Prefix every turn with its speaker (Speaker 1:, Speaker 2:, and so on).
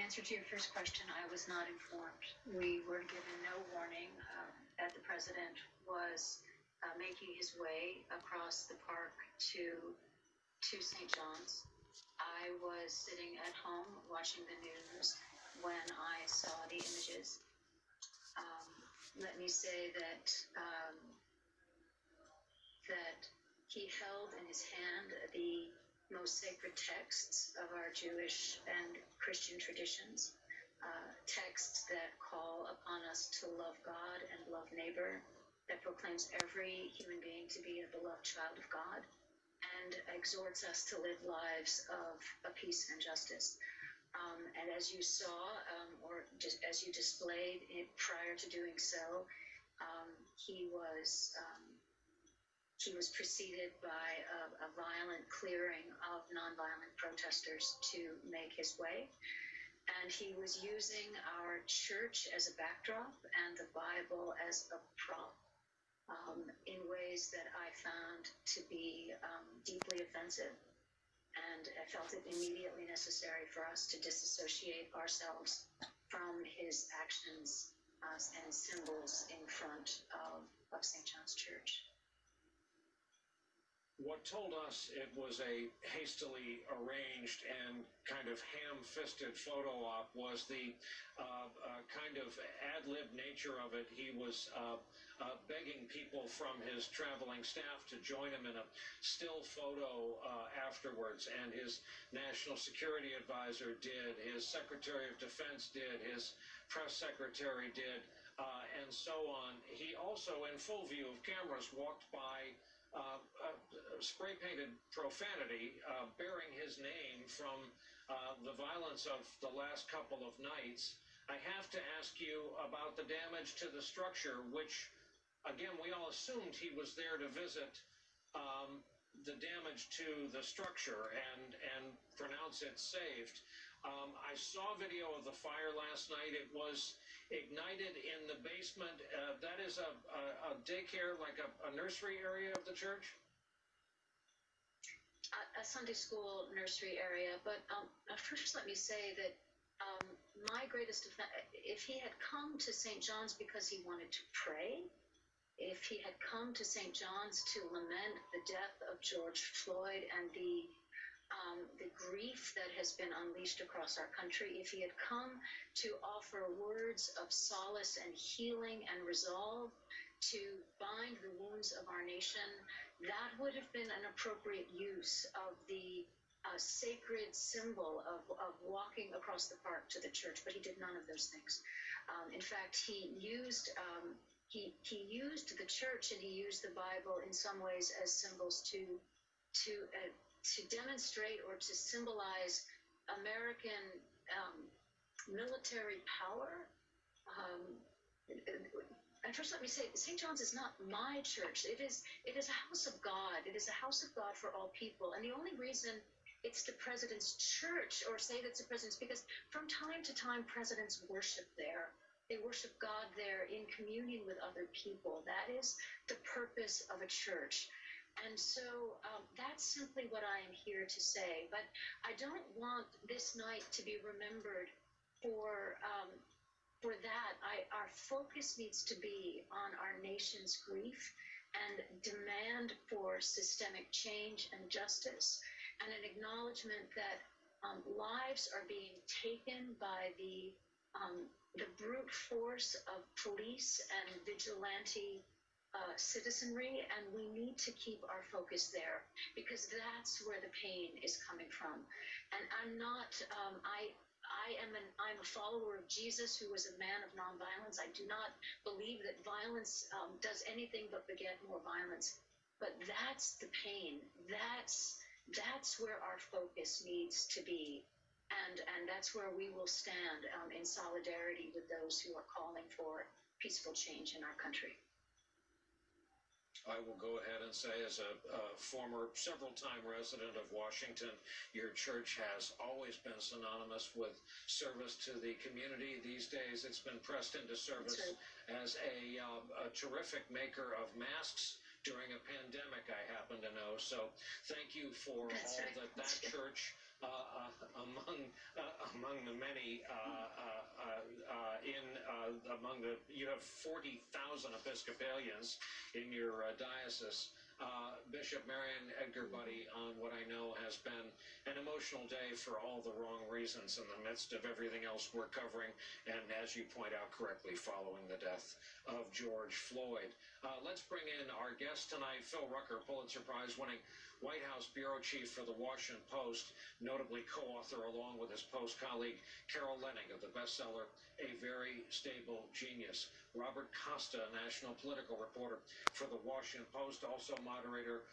Speaker 1: answer to your first question, I was not informed. We were given no warning that the president was making his way across the park to St. John's. I was sitting at home watching the news when I saw the images. Let me say that that he held in his hand the most sacred texts of our Jewish and Christian traditions, texts that call upon us to love God and love neighbor, that proclaims every human being to be a beloved child of God, and exhorts us to live lives of peace and justice. And as you saw, or just as you displayed it prior to doing so, he was preceded by a violent clearing of nonviolent protesters to make his way. And he was using our church as a backdrop and the Bible as a prop in ways that I found to be deeply offensive. And I felt it immediately necessary for us to disassociate ourselves from his actions and symbols in front of St. John's Church.
Speaker 2: What told us it was a hastily arranged and kind of ham-fisted photo op was the kind of ad-lib nature of it. He was begging people from his traveling staff to join him in a still photo afterwards, and his national security advisor did, his secretary of defense did, his press secretary did, and so on. He also, in full view of cameras, walked by spray-painted profanity bearing his name from the violence of the last couple of nights. I have to ask you about the damage to the structure, which, again, we all assumed he was there to visit the damage to the structure and pronounce it saved. I saw video of the fire last night. It was ignited in the basement. That is a daycare, like a nursery area of the church?
Speaker 1: A Sunday school nursery area. But first let me say that my greatest offense, if he had come to St. John's because he wanted to pray, if he had come to St. John's to lament the death of George Floyd and the grief that has been unleashed across our country, if he had come to offer words of solace and healing and resolve to bind the wounds of our nation, that would have been an appropriate use of the sacred symbol of walking across the park to the church, but he did none of those things. In fact, he used the church and he used the Bible in some ways as symbols to demonstrate or to symbolize American military power. And first let me say, St. John's is not my church. It is a house of God. It is a house of God for all people. And the only reason it's the president's church, or say that's the president's, because from time to time presidents worship there. They worship God there in communion with other people. That is the purpose of a church. And so that's simply what I am here to say. But I don't want this night to be remembered for that. Our focus needs to be on our nation's grief and demand for systemic change and justice, and an acknowledgement that lives are being taken by the brute force of police and vigilante citizenry, and we need to keep our focus there because that's where the pain is coming from. And I'm a follower of Jesus, who was a man of nonviolence. I do not believe that violence does anything but beget more violence. But that's the pain. That's where our focus needs to be. And that's where we will stand in solidarity with those who are calling for peaceful change in our country.
Speaker 2: I will go ahead and say, as a former several-time resident of Washington, your church has always been synonymous with service to the community. These days, it's been pressed into service as a terrific maker of masks during a pandemic, I happen to know. So thank you for all that church among the many you have 40,000 Episcopalians in your diocese. Bishop Marion Edgar Budde, on what I know has been an emotional day for all the wrong reasons in the midst of everything else we're covering, and as you point out correctly, following the death of George Floyd. Let's bring in our guest tonight, Phil Rucker, Pulitzer Prize winning White House bureau chief for the Washington Post, notably co-author along with his Post colleague Carol Leonnig of the bestseller A Very Stable Genius. Robert Costa, national political reporter for the Washington Post, also moderator